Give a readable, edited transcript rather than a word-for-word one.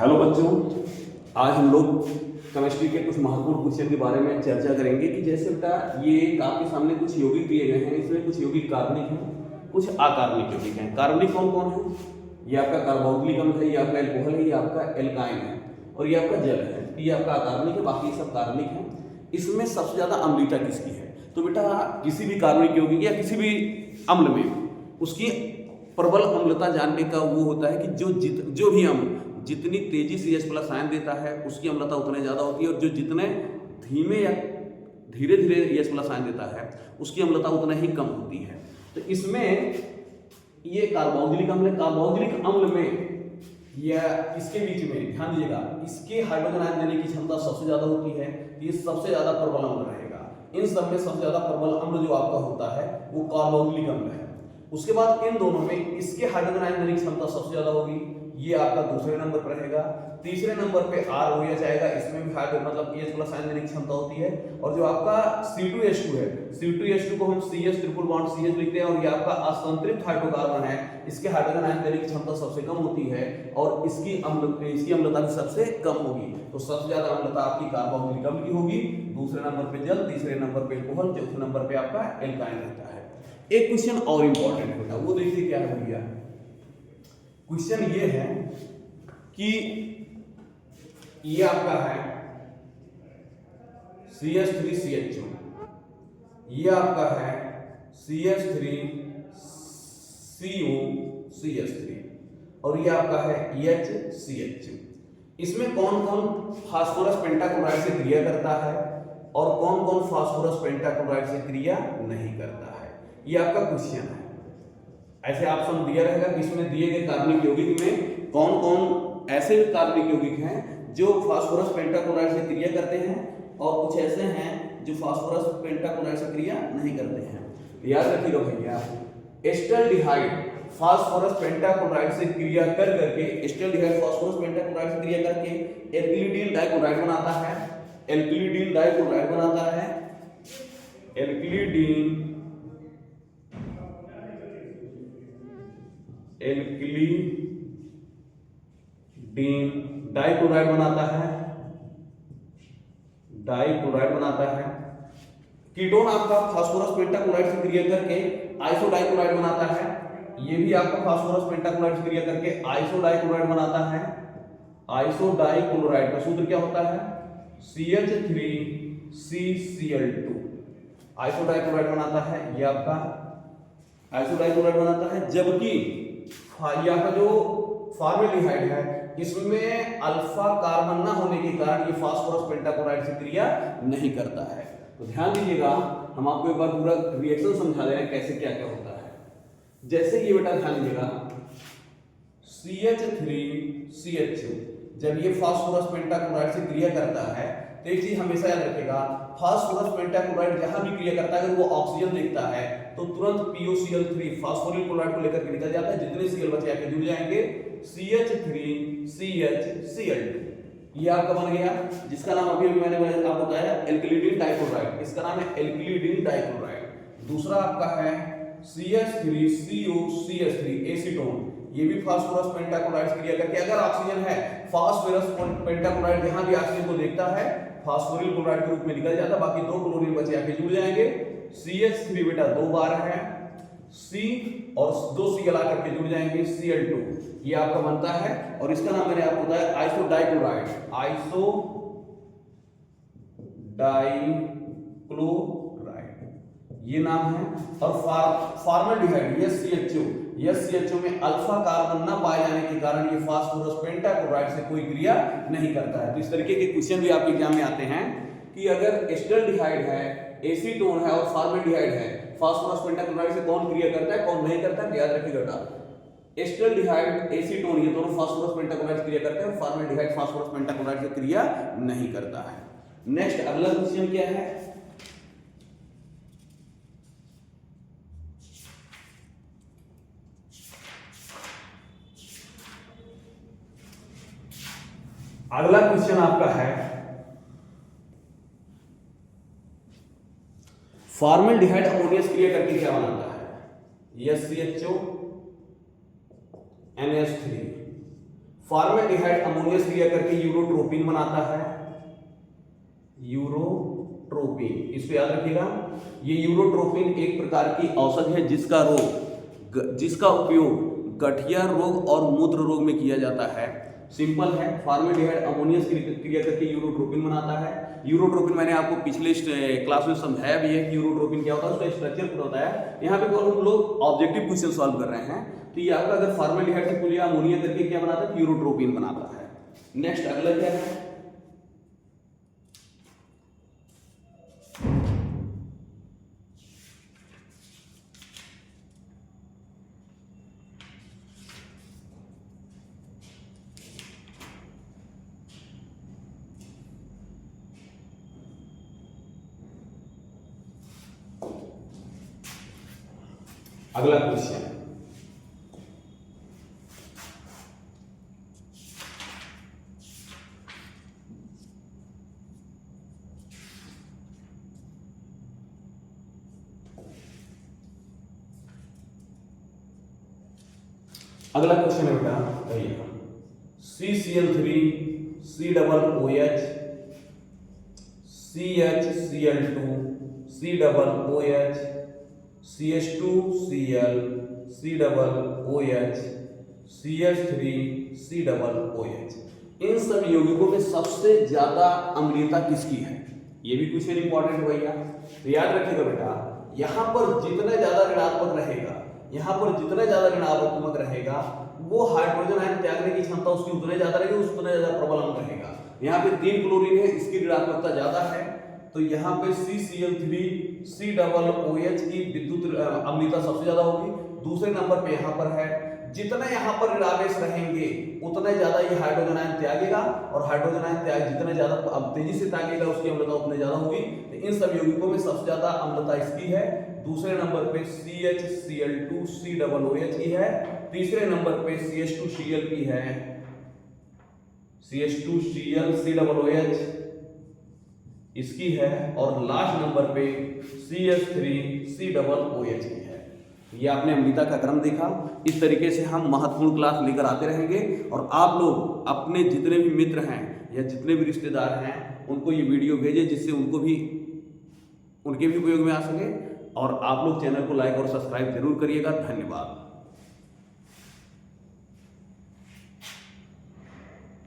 Hello बच्चों, आज हम लोग केमिस्ट्री के कुछ महत्वपूर्ण क्वेश्चन के बारे में चर्चा करेंगे कि जैसे बेटा ये आपके सामने कुछ यौगिक दिए गए हैं। इसमें कुछ यौगिक कार्बनिक हैं, कुछ अकार्बनिक यौगिक हैं। कार्बनिक कौन कौन है? ये आपका कार्बोक्सिलिक अम्ल है, ये आपका एल्कोहल है, ये आपका एल्काइन है और ये आपका जल है। ये आपका अकार्बनिक है, बाकी सब कार्बनिक है। इसमें सबसे ज्यादा अम्लता किसकी है? तो बेटा किसी भी कार्बनिक यौगिक या किसी भी अम्ल में उसकी प्रबल अम्लता जानने का वो होता है कि जो भी अम्ल जितनी तेजी से H+ आयन देता है उसकी अम्लता उतने ज्यादा होती है, और जो जितने धीमे या धीरे धीरे H+ आयन देता है उसकी अम्लता उतने ही कम होती है। तो इसमें ये कार्बोक्सिलिक अम्ल है। कार्बोक्सिलिक अम्ल में या इसके बीच में ध्यान दीजिएगा, इसके हाइड्रोजन आयन देने की क्षमता सबसे ज्यादा होती है। ये सबसे ज्यादा प्रबल अम्ल रहेगा। इन सब में सबसे ज्यादा प्रबल अम्ल जो आपका होता है वो कार्बोक्सिलिक अम्ल है। उसके बाद इन दोनों में इसके हाइड्रोजन आयन देने की क्षमता सबसे ज्यादा होगी, ये आपका दूसरे नंबर पर रहेगा। तीसरे नंबर पे R हो जाएगा, इसमें भी मतलब H+ आयन देने की क्षमता होती है। और जो आपका C2H2 है, C2H2 को हम CH ट्रिपल बॉन्ड CH लिखते हैं, और ये आपका असंतृप्त हाइड्रोकार्बन है। इसके हाइड्रोजन आयन देने की क्षमता सबसे कम होती है और इसकी अम्लता भी सबसे कम होगी। तो सबसे ज्यादा अम्लता आपकी कार्बोक्सिलिक अम्ल की होगी, दूसरे नंबर पे जल, तीसरे नंबर पे अल्कोहल, चौथे नंबर पे आपका एल्काइन रहता है। एक क्वेश्चन और इंपॉर्टेंट होता है, वो देखिए क्या है भैया। क्वेश्चन ये है कि ये आपका है CH3CH2, ये आपका है CH3COCH3 और ये आपका है HCH2। इसमें कौन कौन फास्फोरस पेंटाक्लोराइड से क्रिया करता है और कौन कौन फास्फोरस पेंटाक्लोराइड से क्रिया नहीं करता है, ये आपका क्वेश्चन है। ऐसे ऑप्शन दिया रहेगा कि इसमें दिए गए कार्बनिक यौगिक में कौन कौन ऐसे कार्बनिक यौगिक हैं जो फास्फोरस पेंटाक्लोराइड से क्रिया करते हैं और कुछ ऐसे हैं जो फास्फोरस पेंटाक्लोराइड से क्रिया नहीं करते हैं। याद रखिएगा भैया, एस्टल्डिहाइड फास्फोरस पेंटाक्लोराइड से क्रिया कर करके एस्टल्डिहाइड फास्फोरस पेंटाक्लोराइड से क्रिया करके एल्किलिडीन डाइक्लोराइड बनाता है। एल्किलिडीन डाइक्लोराइड बनाता है। एल्किलिडीन डाइक्लोराइड बनाता है। डाइक्लोराइड बनाता है। कीटोन आपका फास्फोरस पेंटाक्लोराइड से क्रिया करके आइसोडाइक्लोराइड बनाता है। ये भी आपका फास्फोरस पेंटाक्लोराइड से क्रिया करके आइसोडाइक्लोराइड बनाता है। आइसोडाइक्लोराइड का सूत्र क्या होता है? CH3CCl2 आइसोडाइक्लोराइड बनाता है। ये आपका आइसोडाइक्लोराइड बनाता है। जबकि यहाँ का जो फॉर्मेल्डिहाइड है इसमें अल्फा कार्बन ना होने के कारण ये फास्फोरस पेंटाक्लोराइड से क्रिया नहीं करता है। तो ध्यान दीजिएगा, हम आपको एक बार पूरा रिएक्शन समझा दे रहे हैं कैसे क्या क्या होता है। जैसे ये बेटा ध्यान दीजिएगा, CH3CH2 जब ये फास्फोरस पेंटाक्लोराइड से क्रिया करता है तो एक चीज हमेशा याद रखिएगा, फास्फोरस पेंटाक्लोराइड जहां भी क्रिया करता है अगर वो ऑक्सीजन देखता है तो तुरंत POCl3 फास्फोरिल क्लोराइड को लेकर के निकल जाता है। जितने Cl बचे आके जुड़ जाएंगे CH3CHCl2। ये आपका बन गया, जिसका नाम अभी मैंने आपको बताया एल्किलिडीन डाइक्लोराइड। इसका नाम है एल्किलिडीन डाइक्लोराइड। दूसरा आपका है CH3COCH3 एसीटोन। ये भी फास्फोरस पेंटाक्लोराइड से क्रिया करके अगर ऑक्सीजन है फास्फोरस पेंटाक्लोराइड जहां भी ऑक्सीजन को देखता है फास्फोरिल क्लोराइड के रूप में निकल जाता है। बाकी दो क्लोरीन बचे आके जुड़ जाएंगे। CH3 बेटा दो बार है, C और दो Cl आकर के जुड़ जाएंगे Cl2। ये आपका बनता है और इसका नाम मैंने आपको बताया आइसोडाइक्लोराइड। आइसोडाइक्लोराइड ये नाम है। और फॉर्मेल्डिहाइड SCHO में अल्फा कार्बन न पाए जाने के कारण ये फास्फोरस पेंटाक्लोराइड से कोई क्रिया नहीं करता है। तो इस तरीके के क्वेश्चन भी आपके एग्जाम में आते हैं कि अगर एस्टल्डिहाइड है, एसीटोन है और फॉर्मेल्डिहाइड है, फास्फोरस पेंटाक्लोराइड से कौन क्रिया करता है कौन नहीं करता है, याद रखिएगा बेटा। एस्टल्डिहाइड एसीटोन ये दोनों फास्फोरस पेंटाक्लोराइड से क्रिया करते हैं और फॉर्मेल्डिहाइड फास्फोरस पेंटाक्लोराइड से क्रिया नहीं करता है। नेक्स्ट अगला क्वेश्चन क्या है? अगला क्वेश्चन आपका है फॉर्मेल्डिहाइड अमोनिया से क्रिया करके क्या बनाता है? SCHO NH3 फॉर्मेल्डिहाइड अमोनियस क्रिया करके यूरोट्रोपिन बनाता है, यूरोट्रोपिन, इसको याद रखिएगा। ये यूरोट्रोपिन एक प्रकार की औषधि है जिसका उपयोग गठिया रोग और मूत्र रोग में किया जाता है। सिंपल है, फॉर्मेल्डिहाइड अमोनियस क्रिया करके यूरोट्रोपिन बनाता है। यूरोट्रोपिन मैंने आपको पिछले क्लास में समझाया भी है कि यूरोट्रोपिन क्या होता है, उसका स्ट्रक्चर क्या होता है। यहाँ पे हम लोग ऑब्जेक्टिव क्वेश्चन सॉल्व कर रहे हैं, तो ये आपका अगर फॉर्मेल्डिहाइड से कुल अमोनिया करके क्या बनाता है, यूरोट्रोपिन बनाता है। नेक्स्ट अगला क्या है, अगला क्वेश्चन, अगला क्वेश्चन है बेटा कहिएगा, CCl3 COOH CHCl2 COOH CH2Cl COOH CH3 COOH, इन सब यौगिकों में सबसे ज्यादा अम्लीयता किसकी है? ये भी क्वेश्चन इंपॉर्टेंट है भैया, तो याद रखिएगा बेटा, यहाँ पर जितना ज्यादा ऋणात्मक रहेगा, यहाँ पर जितना ज्यादा ऋणात्मक रहेगा वो हाइड्रोजन आयन त्यागने की क्षमता उसकी उतने ज्यादा रहेगी, उतना ज्यादा प्रबल अम्ल रहेगा। यहाँ पे 3 क्लोरीन है, इसकी ऋणात्मकता ज्यादा है, तो यहाँ पे CCl3 COOH की विद्युत अम्लीयता सबसे ज्यादा होगी। दूसरे नंबर पे यहाँ पर है, जितना यहाँ पर ऋणावेश रहेंगे उतना ज्यादा ये हाइड्रोजन आयन त्यागेगा, और हाइड्रोजन आयन त्याग जितने ज्यादा अब तेजी से त्यागेगा उसकी अम्लता उतनी ज्यादा होगी। तो इन सब यौगिकों में सबसे ज्यादा अम्लता इसकी है। दूसरे नंबर पे CHCl2 COOH की है, तीसरे नंबर पे CH2Cl की है, CH2Cl COOH इसकी है, और लास्ट नंबर पे CH3 COOH की है। ये आपने अम्लीयता का क्रम देखा। इस तरीके से हम महत्वपूर्ण क्लास लेकर आते रहेंगे, और आप लोग अपने जितने भी मित्र हैं या जितने भी रिश्तेदार हैं उनको ये वीडियो भेजें, जिससे उनके भी उपयोग में आ सके। और आप लोग चैनल को लाइक और सब्सक्राइब जरूर करिएगा। धन्यवाद।